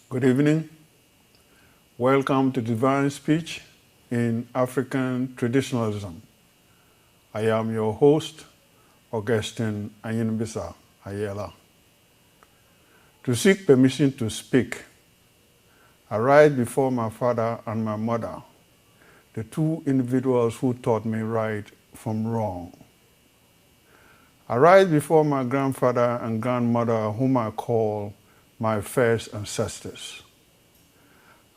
Good evening. Welcome to Divine Speech in African Traditionalism. I am your host, Augustine Ayinbisa Ayela. To seek permission to speak, I write before my father and my mother, the two individuals who taught me right from wrong. I write before my grandfather and grandmother, whom I call my first ancestors.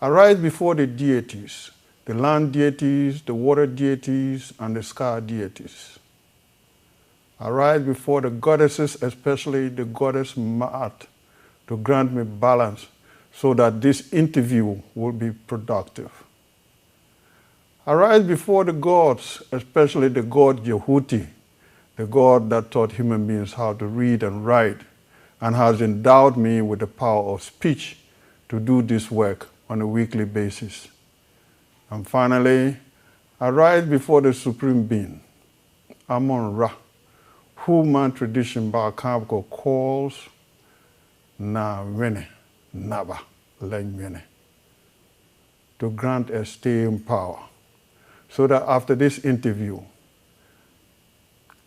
I write before the deities, the land deities, the water deities, and the sky deities. I write before the goddesses, especially the goddess Ma'at, to grant me balance so that this interview will be productive. I write before the gods, especially the god Yehuti, the god that taught human beings how to read and write, and has endowed me with the power of speech to do this work on a weekly basis. And finally, I write before the Supreme Being, Amon-Ra, who my tradition Bakabko calls Na-Wene, Naba, Len-Wene, to grant a staying power, so that after this interview,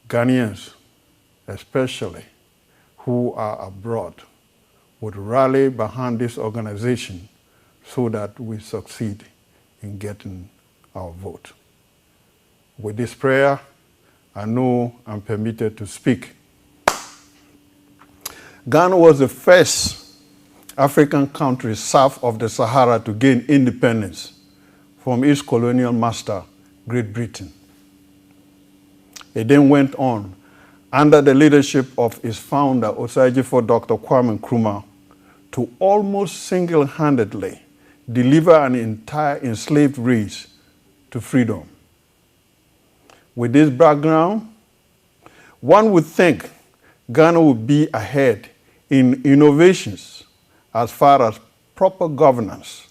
Ghanians, especially, who are abroad, would rally behind this organization so that we succeed in getting our vote. With this prayer, I know I'm permitted to speak. Ghana was the first African country south of the Sahara to gain independence from its colonial master, Great Britain. It then went on under the leadership of its founder, Osagyefo Dr. Kwame Nkrumah, to almost single-handedly deliver an entire enslaved race to freedom. With this background, one would think Ghana would be ahead in innovations as far as proper governance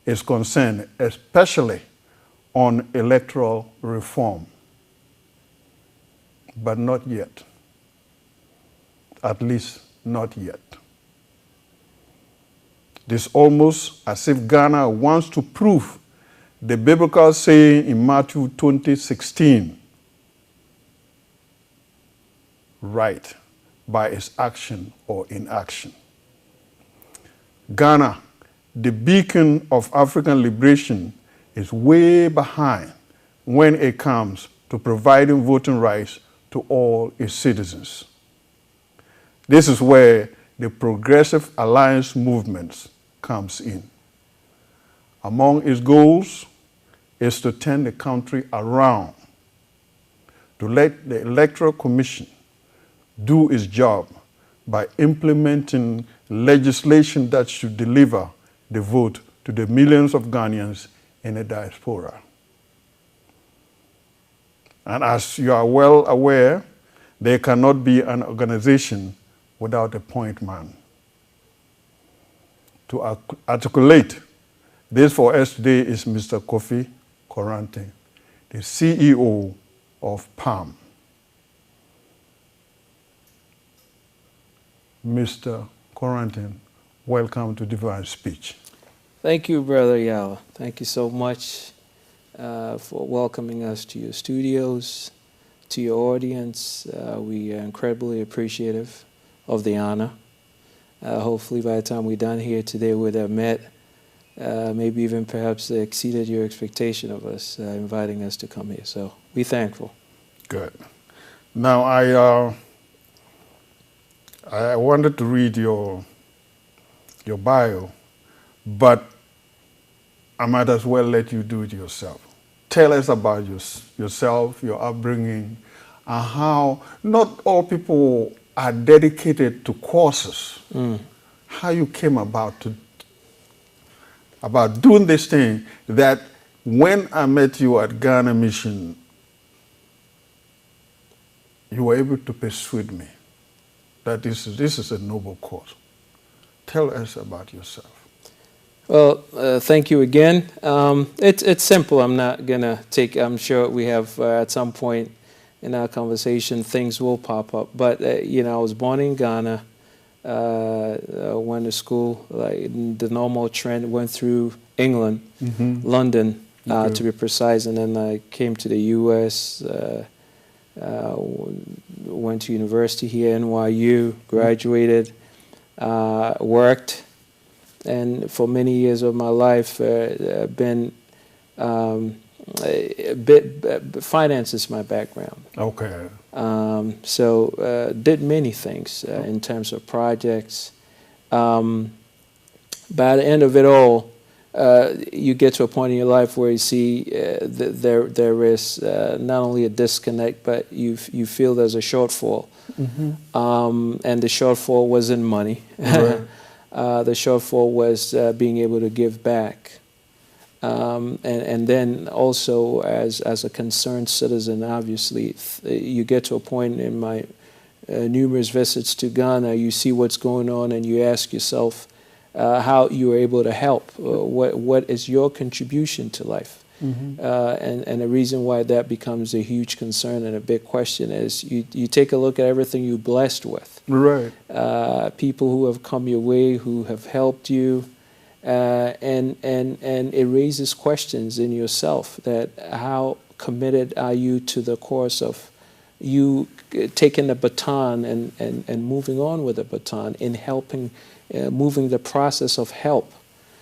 is concerned, especially on electoral reform. But not yet. At least not yet. It is almost as if Ghana wants to prove the biblical saying in Matthew 20:16 right by its action or inaction. Ghana, the beacon of African liberation, is way behind when it comes to providing voting rights to all its citizens. This is where the Progressive Alliance movement comes in. Among its goals is to turn the country around, to let the Electoral Commission do its job by implementing legislation that should deliver the vote to the millions of Ghanaians in the diaspora. And as you are well aware, there cannot be an organization without a point man. To articulate this for us today is Mr. Kofi Koranteng, the CEO of PAM. Mr. Koranteng, welcome to Divine Speech. Thank you, Brother Yawa. Thank you so much for welcoming us to your studios, to your audience. We are incredibly appreciative of the honor. Hopefully by the time we're done here today, we'd have met, maybe even perhaps exceeded your expectation of us inviting us to come here. So we're thankful. Good. Now I wanted to read your bio, but I might as well let you do it yourself. Tell us about yourself, your upbringing, and how not all people are dedicated to courses. How you came about doing this thing that when I met you at Ghana Mission, you were able to persuade me that this is a noble cause. Tell us about yourself. Well, thank you again. It's simple. I'm not going to take, I'm sure we have at some point in our conversation, things will pop up. But, you know, I was born in Ghana. went to school, like the normal trend, went through England, London, to be precise, and then I came to the U.S., went to university here, NYU, graduated, worked, and for many years of my life, been finance is my background. Okay. So did many things in terms of projects. By the end of it all, you get to a point in your life where you see there is not only a disconnect, but you feel there's a shortfall. And the shortfall wasn't money. Right. The shortfall was being able to give back. And then also as a concerned citizen, obviously, you get to a point in my numerous visits to Ghana, you see what's going on and you ask yourself how you are able to help. What is your contribution to life? And the reason why that becomes a huge concern and a big question is you take a look at everything you're blessed with. Right. People who have come your way, who have helped you, and it raises questions in yourself that how committed are you to the course of you taking the baton and moving on with the baton in helping, moving the process of help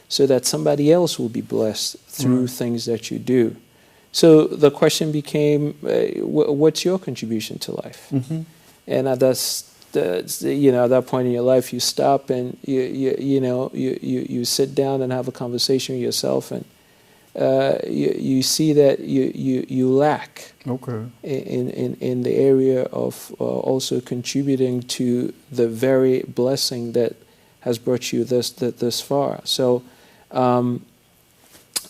so that somebody else will be blessed through things that you do. So the question became, what's your contribution to life? And that's at that point in your life, you stop and you sit down and have a conversation with yourself, and you see that you lack in the area of also contributing to the very blessing that has brought you this far. So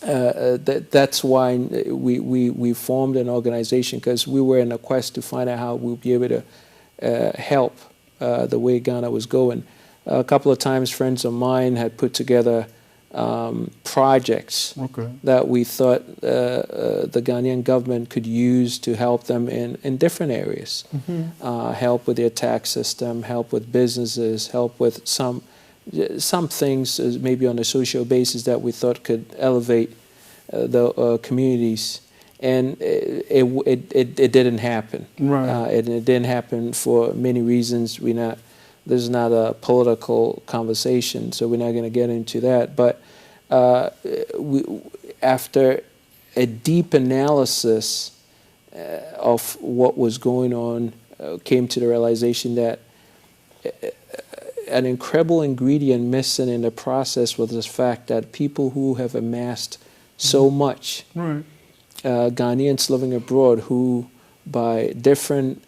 that's why we formed an organization, because we were in a quest to find out how we'll be able to help the way Ghana was going. A couple of times friends of mine had put together projects that we thought the Ghanaian government could use to help them in different areas. Help with their tax system, help with businesses, help with some things maybe on a social basis that we thought could elevate the communities. And it didn't happen. It didn't happen for many reasons. This is not a political conversation, so we're not going to get into that. But after a deep analysis of what was going on, came to the realization that an incredible ingredient missing in the process was the fact that people who have amassed so much, Ghanaians living abroad who, by different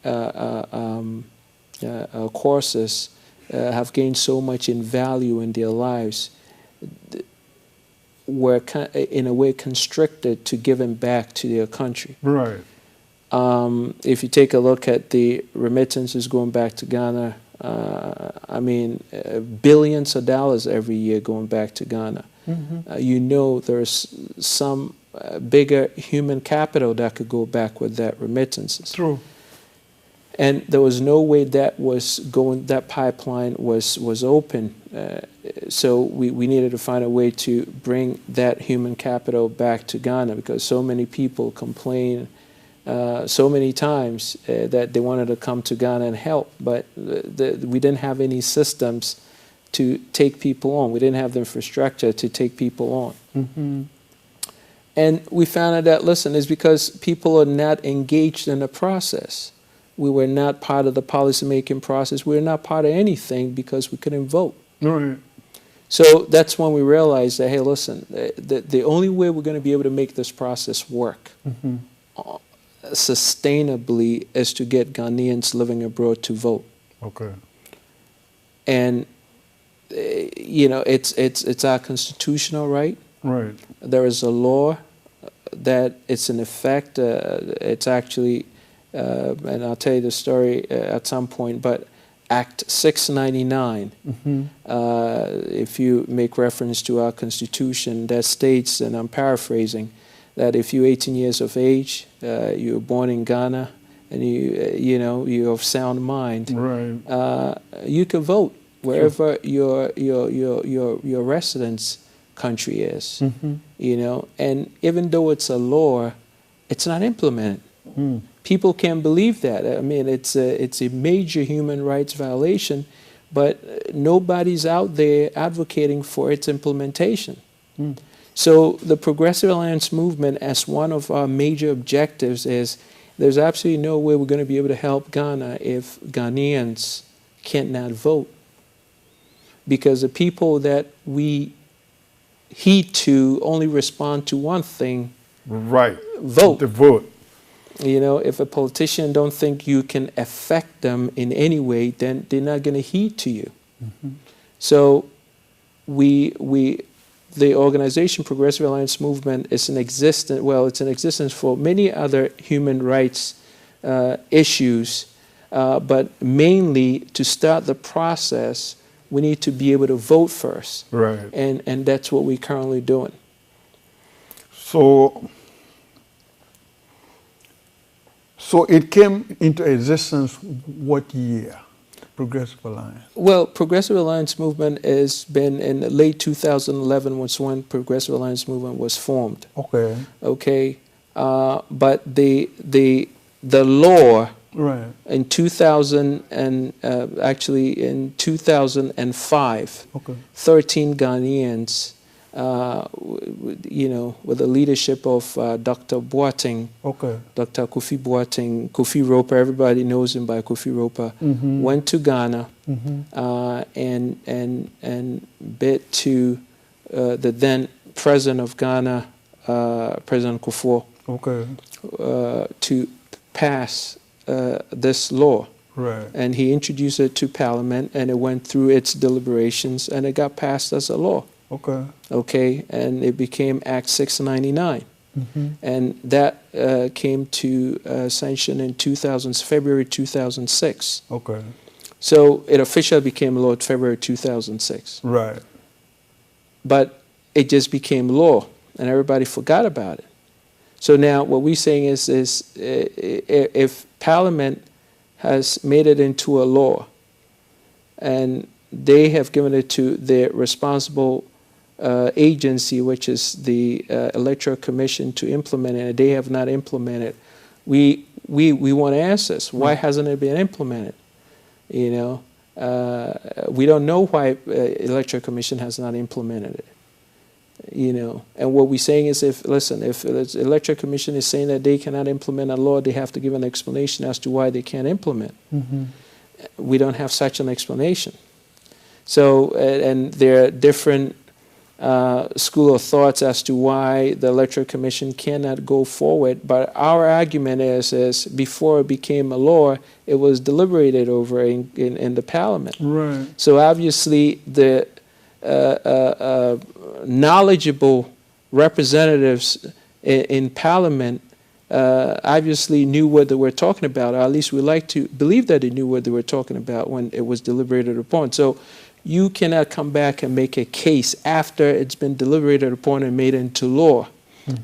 courses, have gained so much in value in their lives, were in a way constricted to giving back to their country. If you take a look at the remittances going back to Ghana, billions of dollars every year going back to Ghana. There's some bigger human capital that could go back with that remittances. And there was no way that was going. That pipeline was open. So we needed to find a way to bring that human capital back to Ghana, because so many people complain so many times that they wanted to come to Ghana and help, but we didn't have any systems to take people on. We didn't have the infrastructure to take people on. And we found out that, listen, it's because people are not engaged in the process. We were not part of the policy-making process. We were not part of anything because we couldn't vote. So that's when we realized that, hey, listen, the only way we're going to be able to make this process work sustainably is to get Ghanaians living abroad to vote. And it's our constitutional right. There is a law that it's in effect. It's actually, and I'll tell you the story at some point, but Act 699, if you make reference to our Constitution, that states, and I'm paraphrasing, that if you're 18 years of age, you were born in Ghana, and you're of sound mind, you can vote wherever your residence country is, you know. And even though it's a law, it's not implemented. People can't believe that. I mean, it's a major human rights violation, but nobody's out there advocating for its implementation. So the Progressive Alliance movement, as one of our major objectives, is there's absolutely no way we're going to be able to help Ghana if Ghanaians cannot vote. Because the people that we heed to only respond to one thing. Right. Vote. The vote. You know, if a politician don't think you can affect them in any way, then they're not going to heed to you. So the organization Progressive Alliance Movement is in existence. Well, it's in existence for many other human rights issues, but mainly to start the process, we need to be able to vote first. Right. And that's what we're currently doing. So it came into existence what year? Progressive Alliance? Well, Progressive Alliance Movement has been in late 2011 was when Progressive Alliance Movement was formed. Okay. Okay. But the law right. in 2000 and actually in 2005, 13 Ghanaians, you know, with the leadership of Dr. Boateng, Dr. Kofi Boateng, Kofi Roper, everybody knows him by Kofi Roper, went to Ghana and bid to the then president of Ghana, President Kufuor, to pass this law. Right. And he introduced it to Parliament, and it went through its deliberations, and it got passed as a law. Okay, and it became Act 699. And that came to sanction in February 2006. Okay. So it officially became law in February 2006. Right. But it just became law, and everybody forgot about it. So now what we're saying is if Parliament has made it into a law, and they have given it to their responsible agency, which is the Electoral Commission, to implement it, and they have not implemented. We want answers. Why hasn't it been implemented? You know, we don't know why Electoral Commission has not implemented it. You know, and what we're saying is, if the Electoral Commission is saying that they cannot implement a law, they have to give an explanation as to why they can't implement. We don't have such an explanation. So, and there are different school of thoughts as to why the Electoral Commission cannot go forward. But our argument is before it became a law, it was deliberated over in the Parliament. Right. So obviously the knowledgeable representatives in Parliament obviously knew what they were talking about, or at least we like to believe that they knew what they were talking about when it was deliberated upon. So you cannot come back and make a case after it's been deliberated upon and made into law.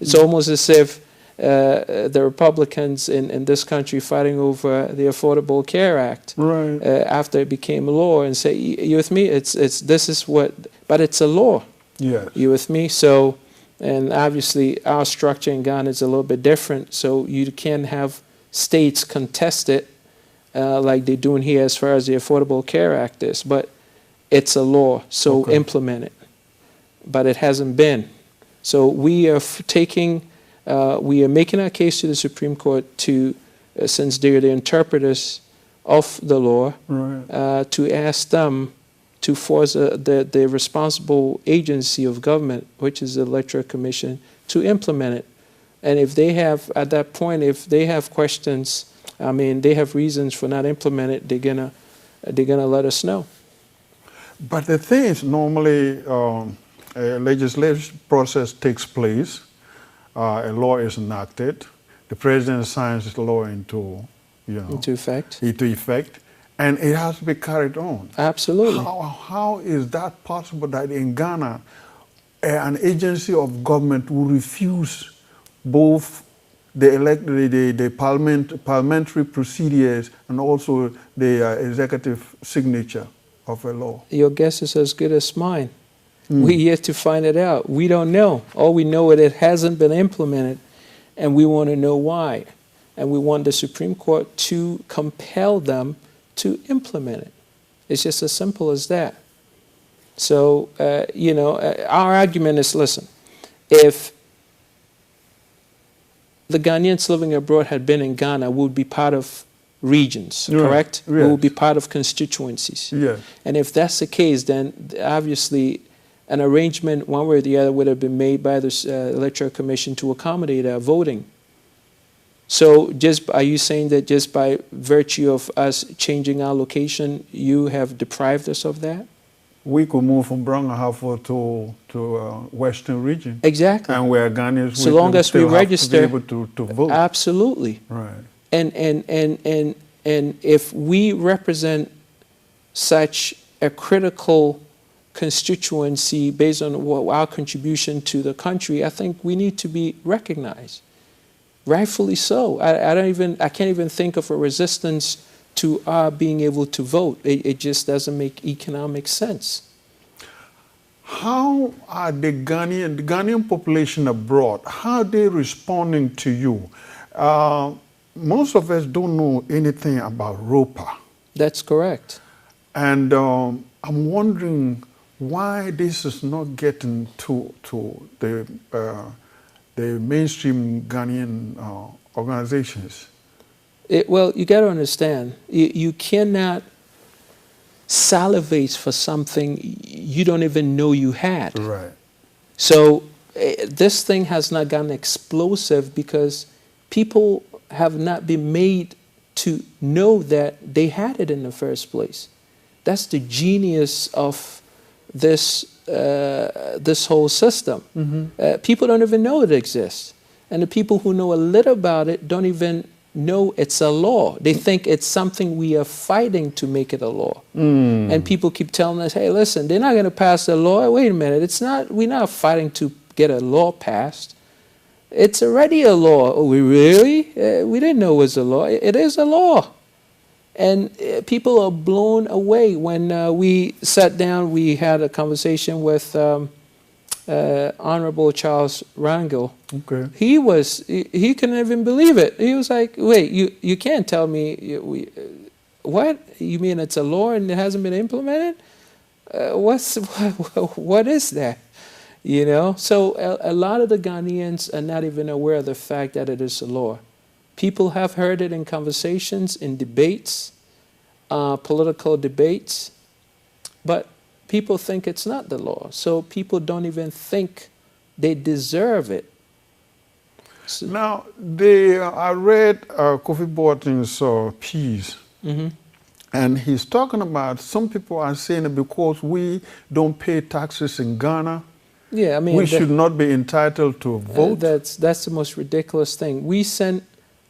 It's almost as if the Republicans in this country fighting over the Affordable Care Act after it became law, and say, you with me? This is what, but it's a law. Yes. You with me? So, and obviously our structure in Ghana is a little bit different, so you can't have states contest it like they're doing here as far as the Affordable Care Act is, but it's a law, so implement it. But it hasn't been. So we are we are making our case to the Supreme Court to, since they're the interpreters of the law, to ask them to force the responsible agency of government, which is the Electoral Commission, to implement it. And if they have, at that point, if they have questions, I mean, they have reasons for not implementing it, they're gonna let us know. But the thing is, normally a legislative process takes place, a law is enacted, the president signs the law into effect, and it has to be carried on. Absolutely. How is that possible that in Ghana an agency of government will refuse both the parliamentary procedures and also the executive signature? of a law? Your guess is as good as mine. We're yet to find it out. We don't know. All we know is it hasn't been implemented, and we want to know why. And we want the Supreme Court to compel them to implement it. It's just as simple as that. So, our argument is, listen, if the Ghanaians living abroad had been in Ghana, we would be part of regions, correct? Yes. We would be part of constituencies. Yes. And if that's the case, then obviously an arrangement one way or the other would have been made by the Electoral Commission to accommodate our voting. So are you saying that just by virtue of us changing our location, you have deprived us of that? We could move from Brong-Ahafo to Western region. Exactly. And where Ghanaians so long as we register, have to be able to vote. Absolutely. Right. And if we represent such a critical constituency based on our contribution to the country, I think we need to be recognized. Rightfully so. I can't even think of a resistance to our being able to vote. It just doesn't make economic sense. How are the Ghanaian population abroad, how are they responding to you? Most of us don't know anything about ROPA. That's correct. And I'm wondering why this is not getting to the mainstream Ghanaian organizations. Well, you got to understand, you cannot salivate for something you don't even know you had. Right. So this thing has not gotten explosive because people have not been made to know that they had it in the first place. That's the genius of this whole system. Mm-hmm. People don't even know it exists. And the people who know a little about it don't even know it's a law. They think it's something we are fighting to make it a law. And people keep telling us, hey, listen, they're not going to pass the law. Wait a minute, we're not fighting to get a law passed. It's already a law. Oh, we really? We didn't know it was a law. It is a law. And people are blown away. When we sat down, we had a conversation with Honorable Charles Rangel. Okay. He couldn't even believe it. He was like, wait, you can't tell me, what? You mean it's a law and it hasn't been implemented? What is that? You know? So a lot of the Ghanaians are not even aware of the fact that it is a law. People have heard it in conversations, in debates, political debates, but people think it's not the law. So people don't even think they deserve it. So, now, I read Kofi Boateng's piece, and he's talking about some people are saying that because we don't pay taxes in Ghana, yeah, I mean, we should not be entitled to vote. That's the most ridiculous thing. We sent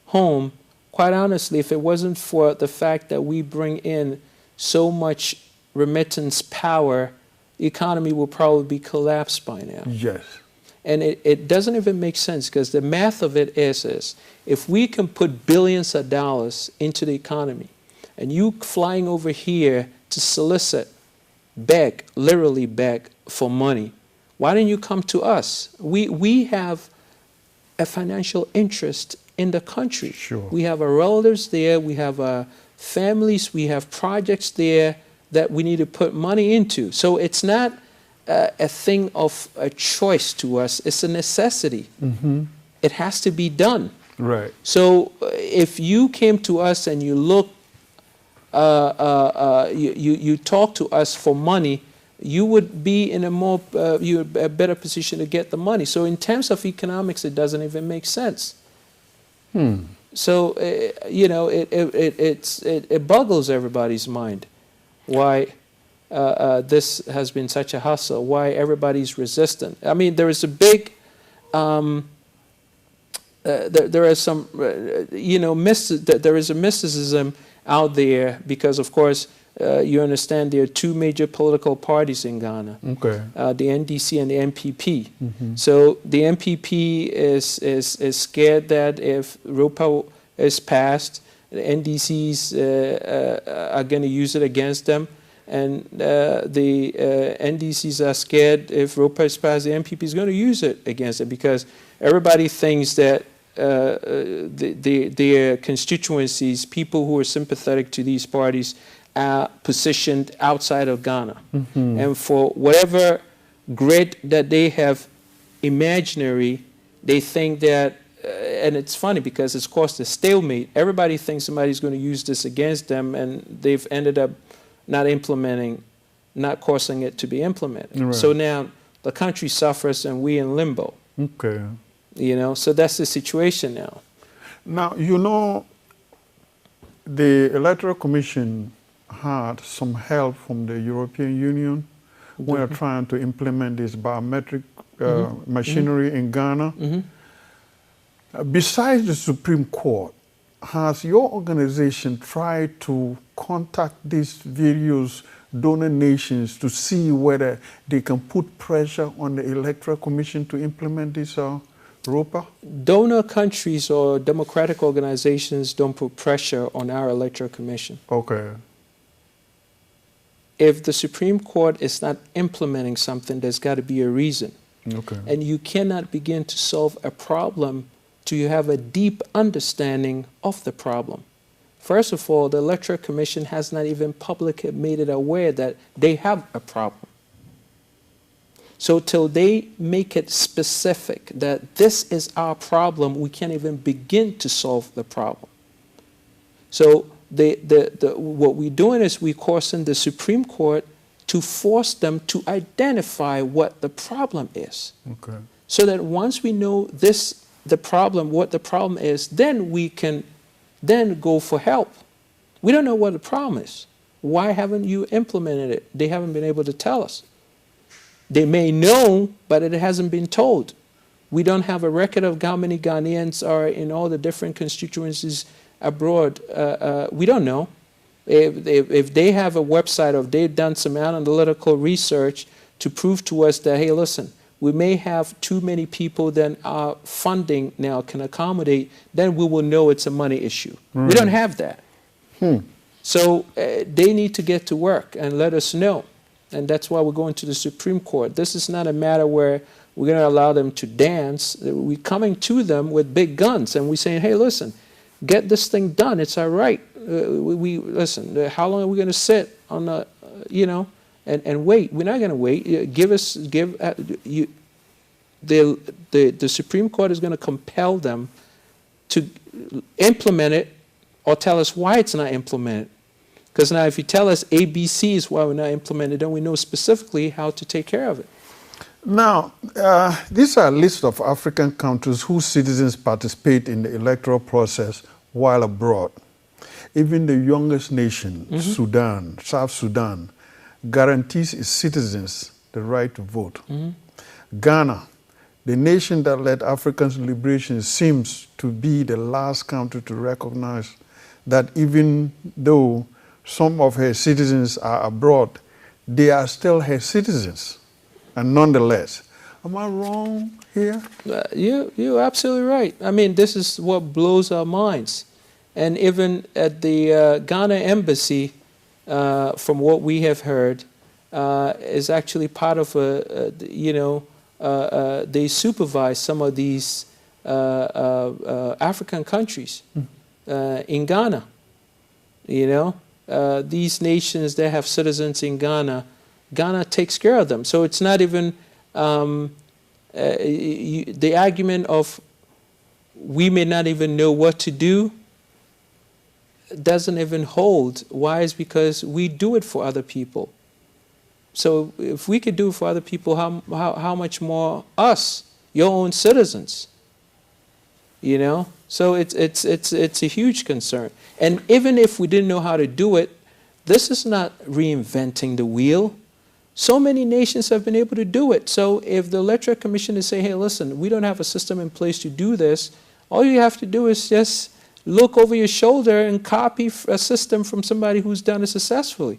home, quite honestly, if it wasn't for the fact that we bring in so much remittance power, the economy will probably be collapsed by now. Yes. And it doesn't even make sense because the math of it is if we can put billions of dollars into the economy and you flying over here to solicit, beg, literally beg for money, why didn't you come to us? We have a financial interest in the country. Sure. We have our relatives there, we have our families, we have projects there that we need to put money into. So it's not a thing of a choice to us, it's a necessity. It has to be done. Right. So if you came to us and you look, you talk to us for money, you would be in a better position to get the money. So in terms of economics, it doesn't even make sense. So it boggles everybody's mind why this has been such a hustle, why everybody's resistant. I mean, there is a big, there are some, there is a mysticism out there because, of course, you understand there are two major political parties in Ghana, okay. The NDC and the MPP. So the MPP is scared that if ROPA is passed, the NDCs are going to use it against them. And the NDCs are scared if ROPA is passed, the MPP is going to use it against it, because everybody thinks that their constituencies, people who are sympathetic to these parties, are positioned outside of Ghana. Mm-hmm. And for whatever grid that they have imaginary, they think that, and it's funny because it's caused a stalemate. Everybody thinks somebody's going to use this against them, and they've ended up not implementing, not causing it to be implemented. Right. So now the country suffers and we in limbo. Okay. You know, so that's the situation now. Now, you know, the Electoral Commission had some help from the European Union. We are trying to implement this biometric machinery in Ghana. Besides the Supreme Court, has your organization tried to contact these various donor nations to see whether they can put pressure on the Electoral Commission to implement this ROPA? Donor countries or democratic organizations don't put pressure on our Electoral Commission. Okay. If the Supreme Court is not implementing something, there's got to be a reason. Okay. And you cannot begin to solve a problem till you have a deep understanding of the problem. First of all, the Electoral Commission has not even publicly made it aware that they have a problem. So till they make it specific that this is our problem, we can't even begin to solve the problem. So what we're doing is we're causing the Supreme Court to force them to identify what the problem is. Okay. So that once we know what the problem is, then we can then go for help. We don't know what the problem is. Why haven't you implemented it? They haven't been able to tell us. They may know, but it hasn't been told. We don't have a record of how many Ghanaians are in all the different constituencies abroad. We don't know. If they have a website or if they've done some analytical research to prove to us that, hey, listen, we may have too many people than our funding now can accommodate, then we will know it's a money issue. We don't have that. So they need to get to work and let us know. And that's why we're going to the Supreme Court. This is not a matter where we're going to allow them to dance. We're coming to them with big guns, and we're saying, hey, listen, get this thing done. It's our right. Listen, how long are we going to sit on the, and wait? We're not going to wait. The Supreme Court is going to compel them to implement it or tell us why it's not implemented. Because now if you tell us ABC is why we're not implementing it, then we know specifically how to take care of it. Now, these are a list of African countries whose citizens participate in the electoral process while abroad. Even the youngest nation, Sudan, South Sudan, guarantees its citizens the right to vote. Ghana, the nation that led Africa's liberation, seems to be the last country to recognize that even though some of her citizens are abroad, they are still her citizens. And nonetheless, am I wrong here? You're absolutely right. I mean, this is what blows our minds. And even at the Ghana embassy, from what we have heard, is actually part of they supervise some of these African countries in Ghana. These nations that have citizens in Ghana, Ghana takes care of them. So it's not even the argument of we may not even know what to do doesn't even hold. Why? Is because we do it for other people. So if we could do it for other people, how much more us, your own citizens? So it's a huge concern. And even if we didn't know how to do it, this is not reinventing the wheel. So many nations have been able to do it. So if the Electoral Commission is saying, hey, listen, we don't have a system in place to do this, all you have to do is just look over your shoulder and copy a system from somebody who's done it successfully.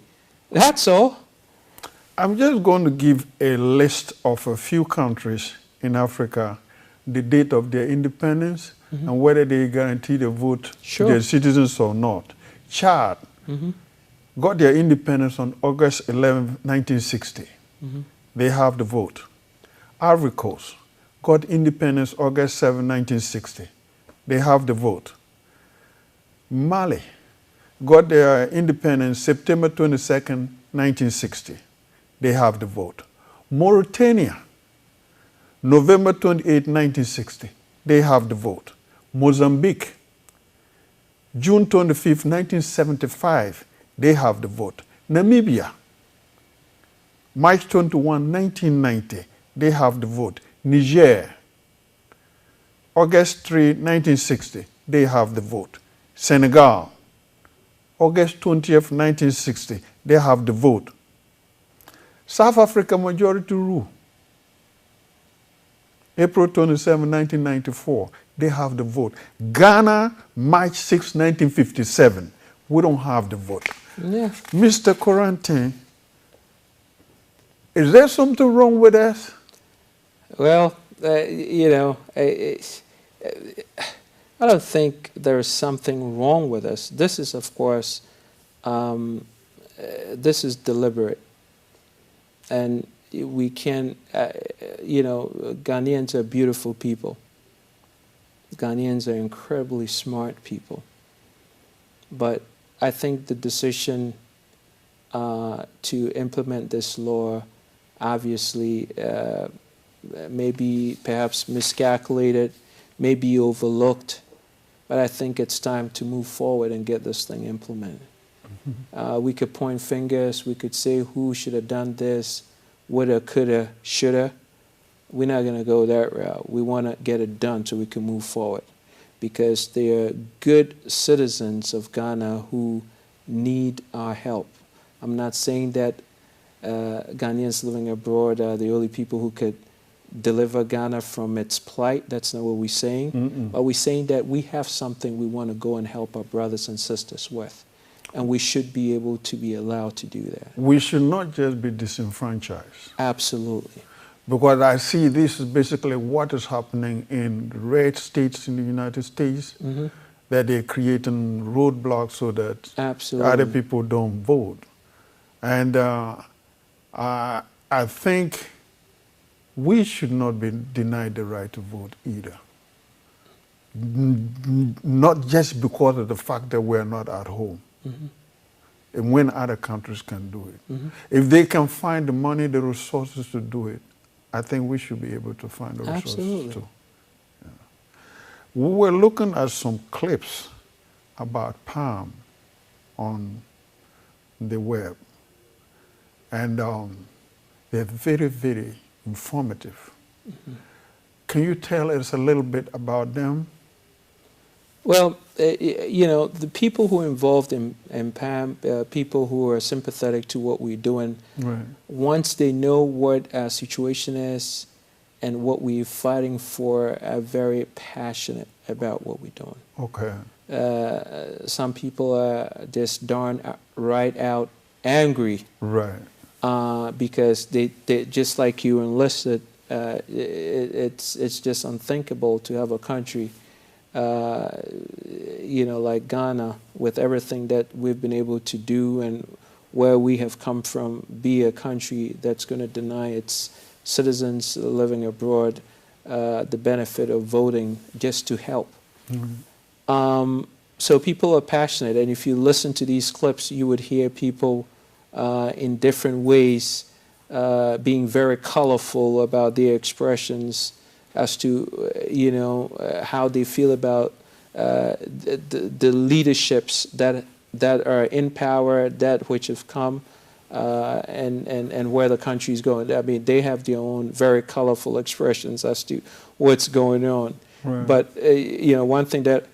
That's all. I'm just going to give a list of a few countries in Africa, the date of their independence, and whether they guarantee the vote to their citizens or not. Chad, got their independence on August 11, 1960. They have the vote. Ivory Coast got independence August 7, 1960. They have the vote. Mali got their independence September 22nd, 1960. They have the vote. Mauritania, November 28, 1960. They have the vote. Mozambique, June 25, 1975. They have the vote. Namibia, March 21, 1990. They have the vote. Niger, August 3, 1960. They have the vote. Senegal, August 20th, 1960. They have the vote. South Africa majority rule, April 27, 1994. They have the vote. Ghana, March 6, 1957. We don't have the vote. Yeah. Mr. Corentin, is there something wrong with us? Well, you know, I don't think there is something wrong with us. This is, of course, this is deliberate. And we can, you know, Ghanaians are beautiful people. Ghanaians are incredibly smart people. But I think the decision to implement this law obviously maybe perhaps miscalculated, maybe overlooked, but I think it's time to move forward and get this thing implemented. We could point fingers, we could say who should have done this, woulda, coulda, shoulda. We're not going to go that route. We want to get it done so we can move forward, because there are good citizens of Ghana who need our help. I'm not saying that Ghanaians living abroad are the only people who could deliver Ghana from its plight. That's not what we're saying. But we're saying that we have something we want to go and help our brothers and sisters with. And we should be able to be allowed to do that. We should not just be disenfranchised. Absolutely. Because I see this is basically what is happening in red states in the United States, that they're creating roadblocks so that other people don't vote. And I think we should not be denied the right to vote either. Not just because of the fact that we're not at home. And when other countries can do it. If they can find the money, the resources to do it, I think we should be able to find the resources too. Yeah. We were looking at some clips about palm on the web. And they're very, very informative. Can you tell us a little bit about them? Well, you know, the people who are involved in PAM, people who are sympathetic to what we're doing, once they know what our situation is and what we're fighting for, are very passionate about what we're doing. Okay. Some people are just darn right out angry. Right. Because they just like you enlisted, it's just unthinkable to have a country you know, like Ghana, with everything that we've been able to do and where we have come from, be a country that's going to deny its citizens living abroad the benefit of voting just to help. So people are passionate, and if you listen to these clips, you would hear people in different ways being very colorful about their expressions as to, you know, how they feel about the leaderships that are in power, that which have come, and where the country is going. I mean, they have their own very colorful expressions as to what's going on. Right. But, you know, one thing that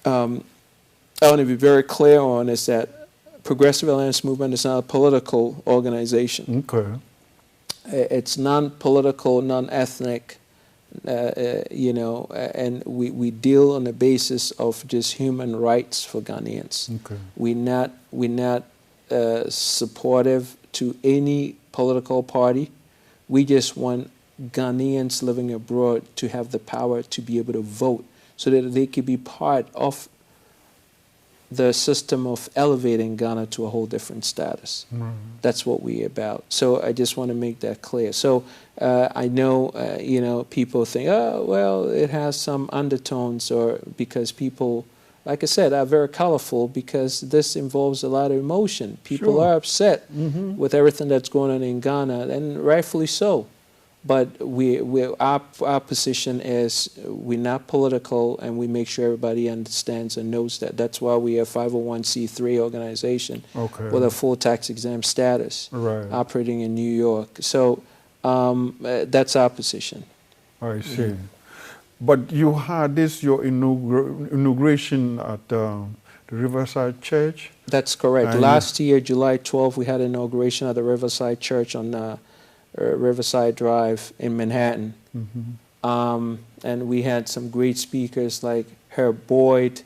I want to be very clear on is that Progressive Alliance Movement is not a political organization. Okay. It's non-political, non-ethnic, you know, and we deal on the basis of just human rights for Ghanaians. Okay. We're not supportive to any political party. We just want Ghanaians living abroad to have the power to be able to vote so that they could be part of the system of elevating Ghana to a whole different status. That's what we're about. So I just want to make that clear. So I know, you know, people think, oh, well, it has some undertones, or because people, like I said, are very colorful, because this involves a lot of emotion. People are upset with everything that's going on in Ghana, and rightfully so. But our position is we're not political, and we make sure everybody understands and knows that. That's why we are a 501c3 organization with a full tax-exempt status, operating in New York. So that's our position. I see. But you had this, your inauguration at the Riverside Church? That's correct. Last year, July 12th, we had inauguration at the Riverside Church on Riverside Drive in Manhattan. And we had some great speakers like Herb Boyd.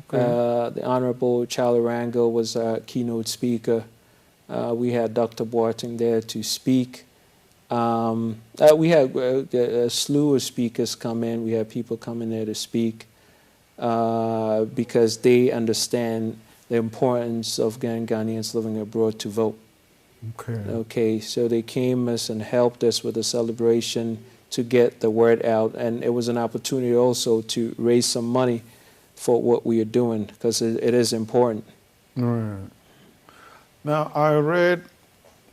The Honorable Charlie Rangel was our keynote speaker. We had Dr. Boateng there to speak. We had a slew of speakers come in. We had people coming there to speak because they understand the importance of Ghanaians living abroad to vote. Okay, so they came us and helped us with the celebration to get the word out, and it was an opportunity also to raise some money for what we are doing, because it is important. Now, I read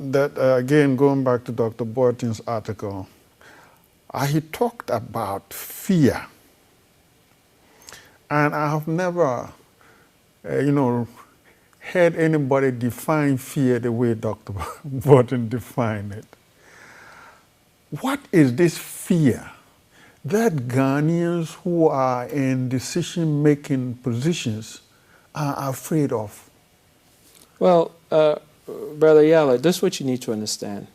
that, again, going back to Dr. Boateng's article, he talked about fear. And I have never, you know, heard anybody define fear the way Dr. Boateng defined it. What is this fear that Ghanaians who are in decision-making positions are afraid of? Well, Brother Yala, this is what you need to understand.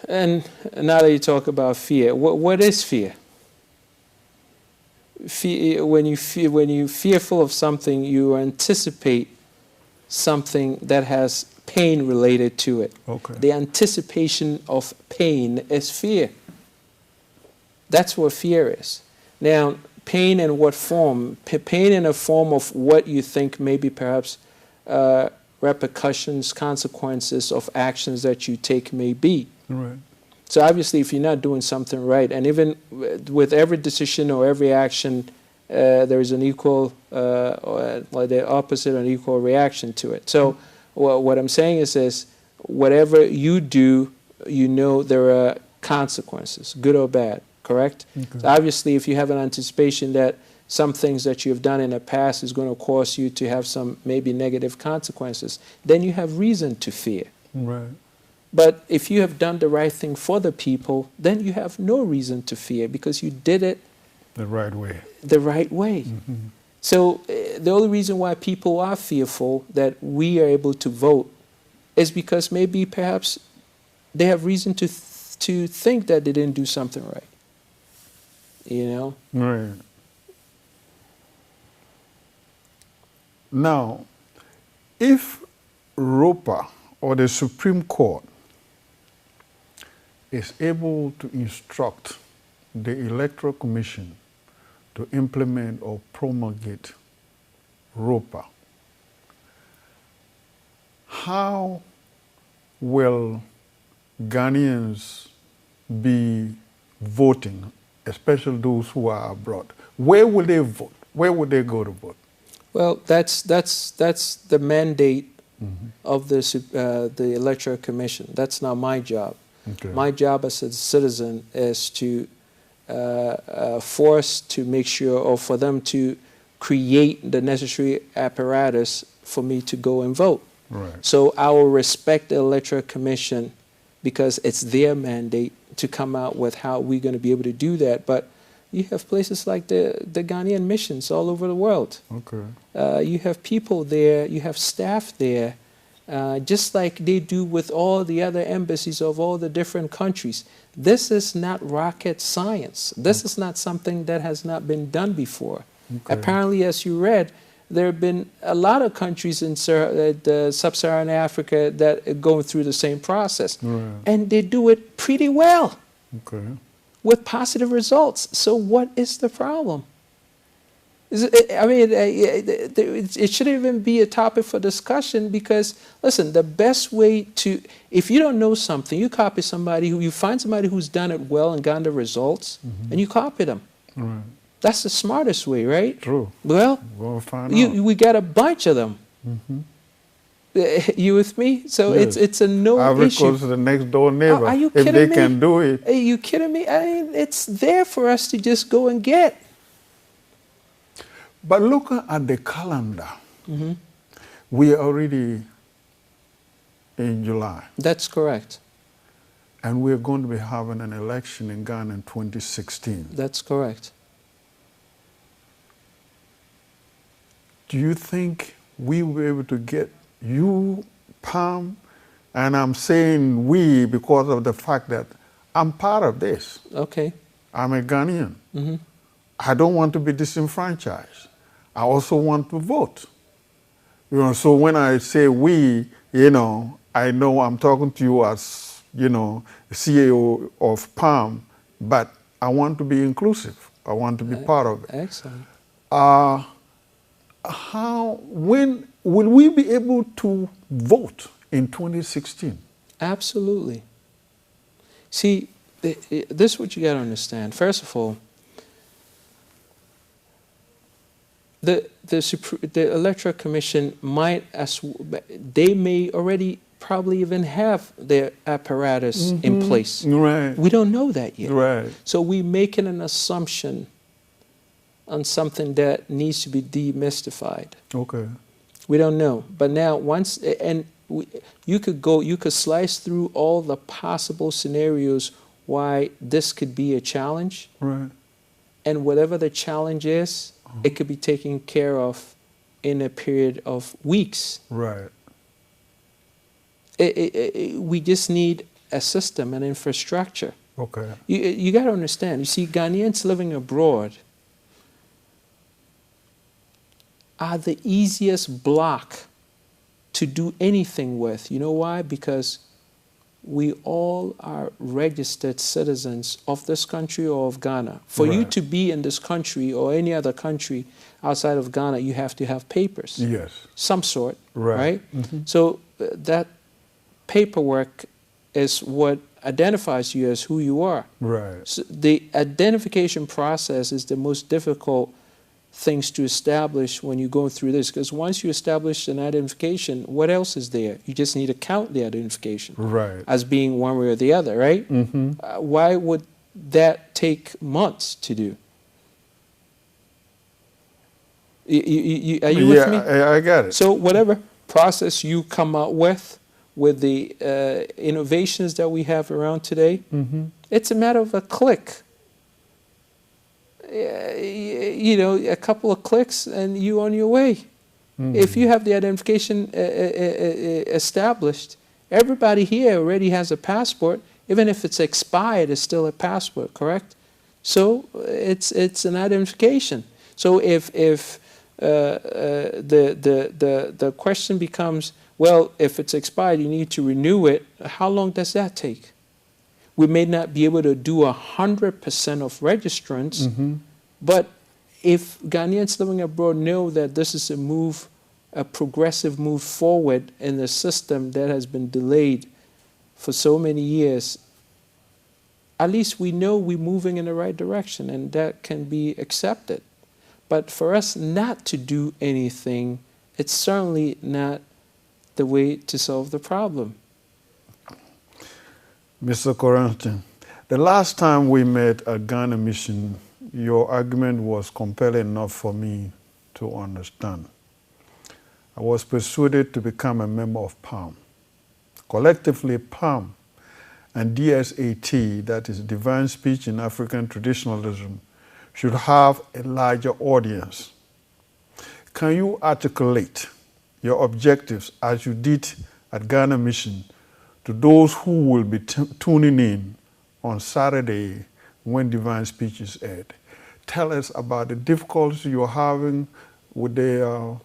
And now that you talk about fear, what is fear? When you're fearful of something, you anticipate something that has pain related to it. The anticipation of pain is fear. That's what fear is. Now, pain in what form? Pain in a form of what you think maybe perhaps repercussions, consequences of actions that you take may be. So obviously, if you're not doing something right, and even with every decision or every action, there is an equal, or the opposite, an equal reaction to it. So what I'm saying is whatever you do, you know there are consequences, good or bad, correct? So obviously, if you have an anticipation that some things that you've done in the past is going to cause you to have some maybe negative consequences, then you have reason to fear. But if you have done the right thing for the people, then you have no reason to fear, because you did it the right way. The right way. So the only reason why people are fearful that we are able to vote is because maybe perhaps they have reason to think that they didn't do something right. You know? Now, if ROPA or the Supreme Court is able to instruct the Electoral Commission to implement or promulgate ROPA, how will Ghanaians be voting, especially those who are abroad? Where will they vote? Where would they go to vote? Well, that's the mandate of the Electoral Commission. That's not my job. My job as a citizen is to force to make sure, or for them to create the necessary apparatus for me to go and vote. So I will respect the Electoral Commission, because it's their mandate to come out with how we're going to be able to do that. But you have places like the Ghanaian missions all over the world. You have people there, you have staff there, just like they do with all the other embassies of all the different countries. This is not rocket science. This is not something that has not been done before. Apparently, as you read, there have been a lot of countries in sub-Saharan Africa that are going through the same process. And they do it pretty well. With positive results. So what is the problem? I mean, it shouldn't even be a topic for discussion because, listen, the best way to, if you don't know something, you copy somebody you find somebody who's done it well and gotten the results, and you copy them. Right. That's the smartest way, right? True. Well, We'll find out. we got a bunch of them. You with me? So Yes. it's a no Ivory issue. Coast is the next door neighbor. Are you if kidding they me? can do it. Are you kidding me? I mean, it's there for us to just go and get. But looking at the calendar, we are already in July. That's correct. And we're going to be having an election in Ghana in 2016. That's correct. Do you think we will be able to get you, Pam, and I'm saying we because of the fact that I'm part of this. Okay. I'm a Ghanaian. I don't want to be disenfranchised. I also want to vote. You know, so when I say we, you know, I know I'm talking to you as, you know, CEO of PAM, but I want to be inclusive. I want to be part of it. Excellent. When will we be able to vote in 2016? Absolutely. See, this is what you got to understand. First of all, the Electoral Commission might, they may already probably even have their apparatus in place. Right. We don't know that yet. Right. So we're making an assumption on something that needs to be demystified. Okay. We don't know. But now you could slice through all the possible scenarios why this could be a challenge. Right. And whatever the challenge is, it could be taken care of in a period of weeks. Right. We just need a system, an infrastructure. Okay. You got to understand. You see, Ghanaians living abroad are the easiest block to do anything with. You know why? Because we all are registered citizens of this country or of Ghana. For you to be in this country or any other country outside of Ghana, you have to have papers. Yes. Some sort, Right. So that paperwork is what identifies you as who you are. Right. So the identification process is the most difficult things to establish when you go through this, because once you establish an identification, what else is there? You just need to count the identification as being one way or the other, right? Why would that take months to do? Are you with me? Yeah, I got it. So whatever process you come out with the innovations that we have around today, it's a matter of a click. You know, a couple of clicks and you on your way. If you have the identification established, everybody here already has a passport. Even if it's expired, it's still a passport, correct? So it's an identification. So if the question becomes, well, if it's expired, you need to renew it. How long does that take? We may not be able to do 100% of registrants, but if Ghanaians living abroad know that this is a progressive move forward in the system that has been delayed for so many years, at least we know we're moving in the right direction, and that can be accepted. But for us not to do anything, it's certainly not the way to solve the problem. Mr. Corentin, the last time we met at Ghana Mission, your argument was compelling enough for me to understand. I was persuaded to become a member of PAM. Collectively, PAM and DSAT, that is Divine Speech in African Traditionalism, should have a larger audience. Can you articulate your objectives as you did at Ghana Mission to those who will be tuning in on Saturday when Divine Speech is aired? Tell us about the difficulties you're having with the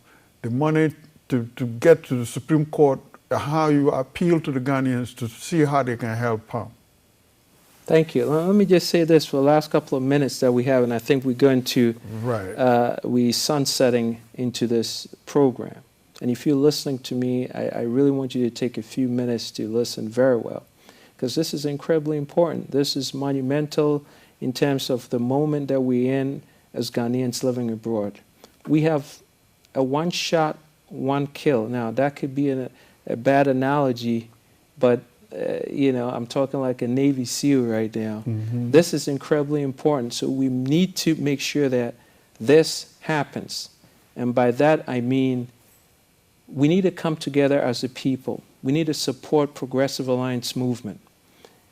money to get to the Supreme Court, how you appeal to the Ghanaians to see how they can help PAM. Thank you. Let me just say this for the last couple of minutes that we have, and I think we're going to we sunsetting into this program. And if you're listening to me, I really want you to take a few minutes to listen very well, because this is incredibly important. This is monumental in terms of the moment that we're in as Ghanaians living abroad. We have a one shot, one kill. Now, that could be a bad analogy, but you know, I'm talking like a Navy SEAL right now. Mm-hmm. This is incredibly important. So we need to make sure that this happens. And by that, I mean, we need to come together as a people. We need to support Progressive Alliance movement.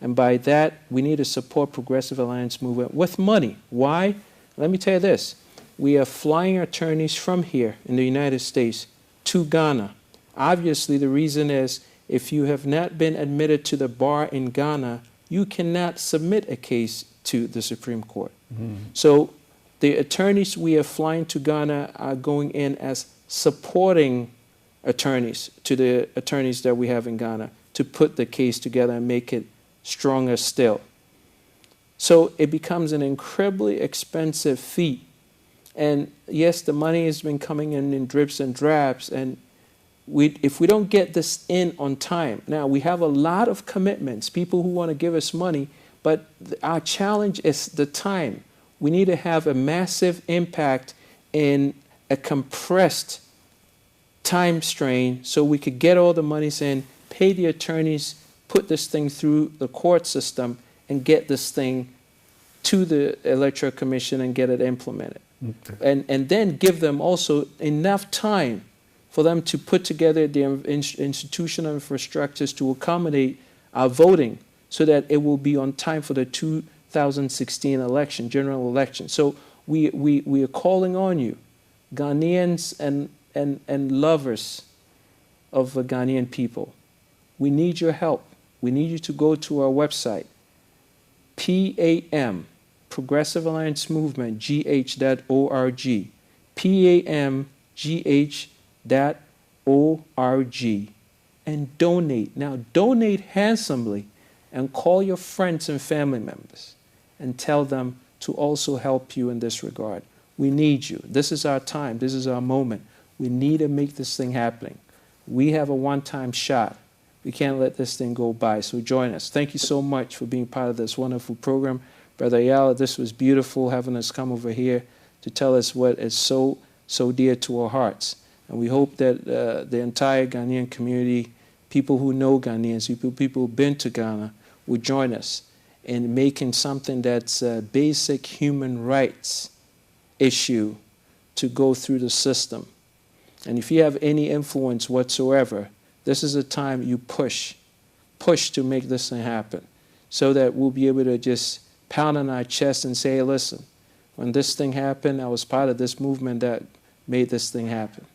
And by that, we need to support Progressive Alliance movement with money. Why? Let me tell you this. We are flying attorneys from here in the United States to Ghana. Obviously, the reason is if you have not been admitted to the bar in Ghana, you cannot submit a case to the Supreme Court. Mm-hmm. So the attorneys we are flying to Ghana are going in as supporting attorneys to the attorneys that we have in Ghana to put the case together and make it stronger still. So it becomes an incredibly expensive feat. And yes, the money has been coming in drips and drabs, and if we don't get this in on time, now we have a lot of commitments, people who want to give us money, but our challenge is the time. We need to have a massive impact in a compressed time strain so we could get all the monies in, pay the attorneys, put this thing through the court system, and get this thing to the Electoral Commission and get it implemented. Okay. And then give them also enough time for them to put together the institutional infrastructures to accommodate our voting so that it will be on time for the 2016 election, general election. So we are calling on you, Ghanaians and lovers of the Ghanaian people. We need your help. We need you to go to our website, PAM, Progressive Alliance Movement, GH.org, PAMGH.org, and donate. Now, donate handsomely and call your friends and family members and tell them to also help you in this regard. We need you. This is our time. This is our moment. We need to make this thing happening. We have a one-time shot. We can't let this thing go by, so join us. Thank you so much for being part of this wonderful program. Brother Ayala, this was beautiful having us come over here to tell us what is so dear to our hearts. And we hope that the entire Ghanaian community, people who know Ghanaians, people who've been to Ghana, will join us in making something that's a basic human rights issue to go through the system. And if you have any influence whatsoever, this is a time you push to make this thing happen so that we'll be able to just pound on our chest and say, hey, listen, when this thing happened, I was part of this movement that made this thing happen.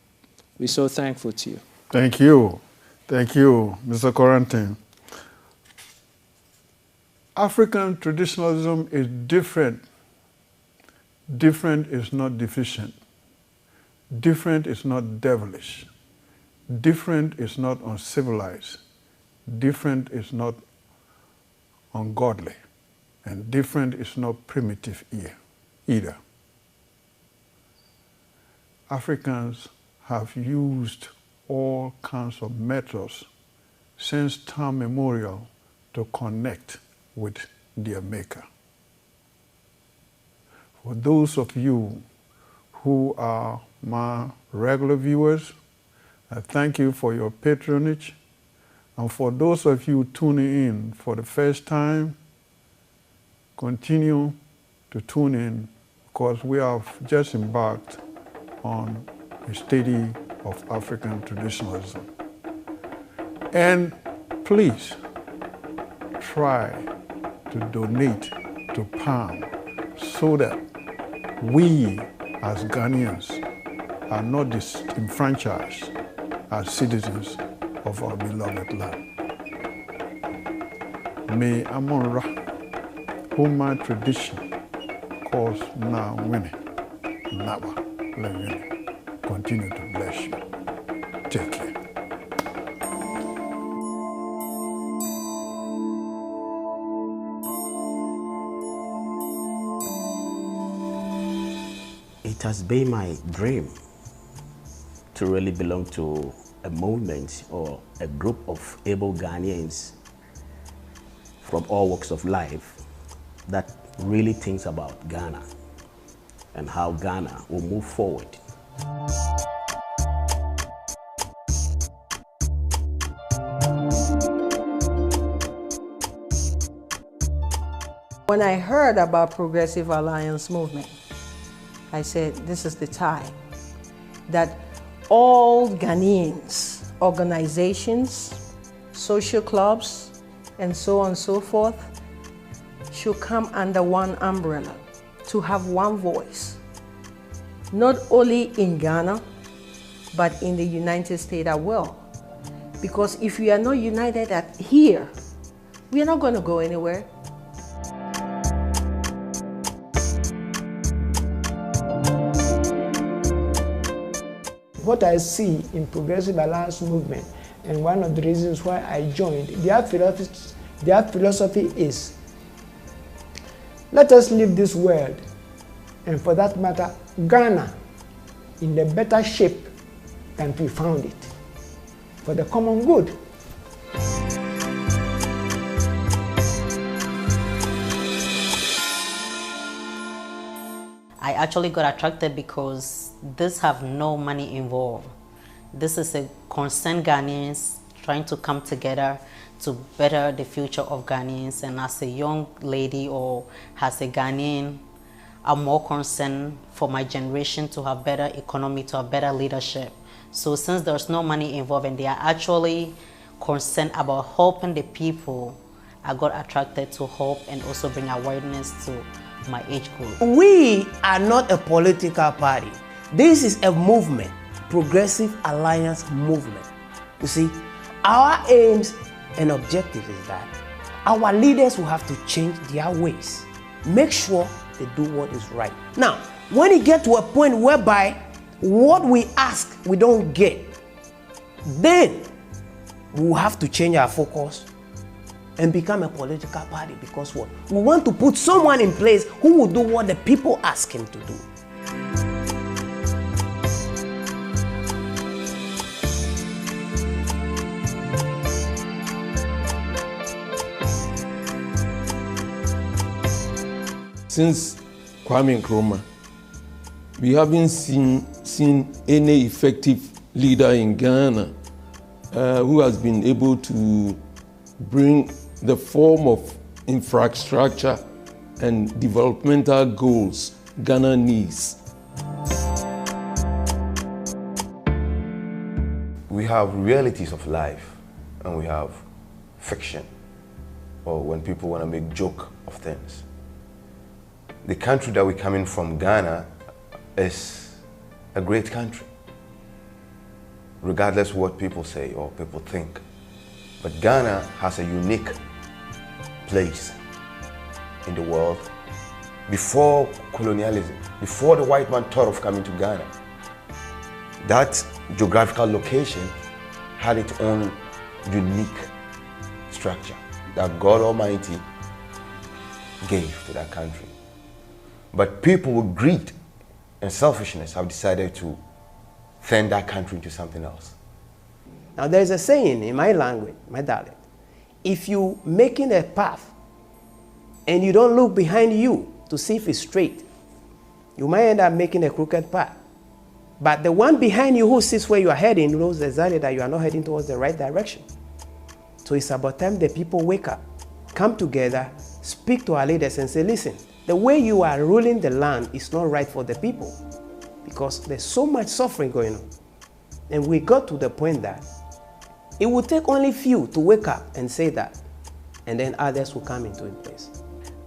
We're so thankful to you. Thank you. Thank you, Mr. Quarantine. African traditionalism is different. Different is not deficient. Different is not devilish. Different is not uncivilized. Different is not ungodly. And different is not primitive either. Africans have used all kinds of methods since time immemorial to connect with their Maker. For those of you who are my regular viewers, I thank you for your patronage. And for those of you tuning in for the first time, continue to tune in because we have just embarked on a study of African traditionalism. And please try to donate to PAM so that we as Ghanaians are not disenfranchised as citizens of our beloved land. May Amon-Ra, whom my tradition calls now winning, Naba Levine, continue to bless you. Take care. has been my dream to really belong to a movement or a group of able Ghanaians from all walks of life that really thinks about Ghana and how Ghana will move forward. When I heard about Progressive Alliance Movement, I said, this is the time that all Ghanaians, organizations, social clubs, and so on and so forth, should come under one umbrella to have one voice, not only in Ghana, but in the United States as well. Because if we are not united here, we are not going to go anywhere. What I see in Progressive Alliance Movement, and one of the reasons why I joined, their philosophy is, let us leave this world, and for that matter, Ghana, in a better shape than we found it, for the common good. I actually got attracted because this have no money involved. This is a concerned Ghanaians trying to come together to better the future of Ghanaians. And as a young lady or as a Ghanaian, I'm more concerned for my generation to have better economy, to have better leadership. So since there's no money involved and they are actually concerned about helping the people, I got attracted to help and also bring awareness to my age group. We are not a political party. This is a movement, Progressive Alliance Movement. You see, our aims and objectives is that our leaders will have to change their ways. Make sure they do what is right. Now, when it gets to a point whereby what we ask we don't get, then we will have to change our focus and become a political party, because what? We want to put someone in place who will do what the people ask him to do. Since Kwame Nkrumah, we haven't seen any effective leader in Ghana who has been able to bring the form of infrastructure and developmental goals Ghana needs. We have realities of life and we have fiction, or when people want to make joke of things. The country that we're coming from, Ghana, is a great country, regardless of what people say or people think. But Ghana has a unique place in the world. Before colonialism, before the white man thought of coming to Ghana, that geographical location had its own unique structure that God Almighty gave to that country. But people with greed and selfishness have decided to turn that country into something else. Now there's a saying in my language, my dialect, if you making a path and you don't look behind you to see if it's straight, you might end up making a crooked path. But the one behind you who sees where you are heading knows exactly that you are not heading towards the right direction. So it's about time the people wake up, come together, speak to our leaders and say, listen, the way you are ruling the land is not right for the people, because there's so much suffering going on. And we got to the point that it will take only few to wake up and say that, and then others will come into place.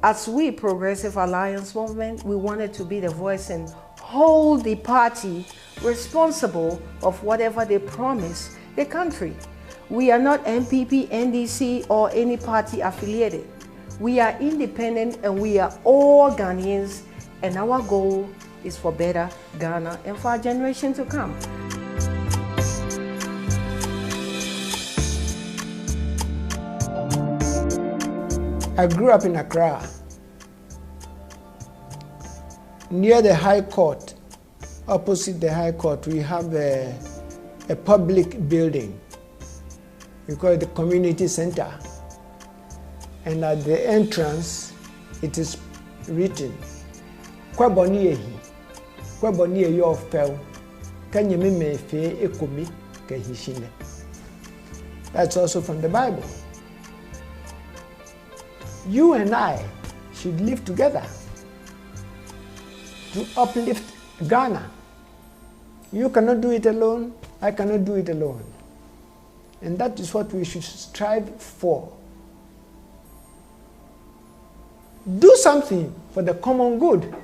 As we, Progressive Alliance Movement, we wanted to be the voice and hold the party responsible of whatever they promise the country. We are not MPP, NDC, or any party affiliated. We are independent and we are all Ghanaians, and our goal is for better Ghana and for our generation to come. I grew up in Accra, near the High Court opposite the High Court, we have a public building. We call it the community center. And at the entrance, it is written, Kwaboni ehi, Kwaboni ehi ofel, kanyemi mefe ekomi kahishine. That's also from the Bible. You and I should live together to uplift Ghana. You cannot do it alone, I cannot do it alone. And that is what we should strive for. Do something for the common good.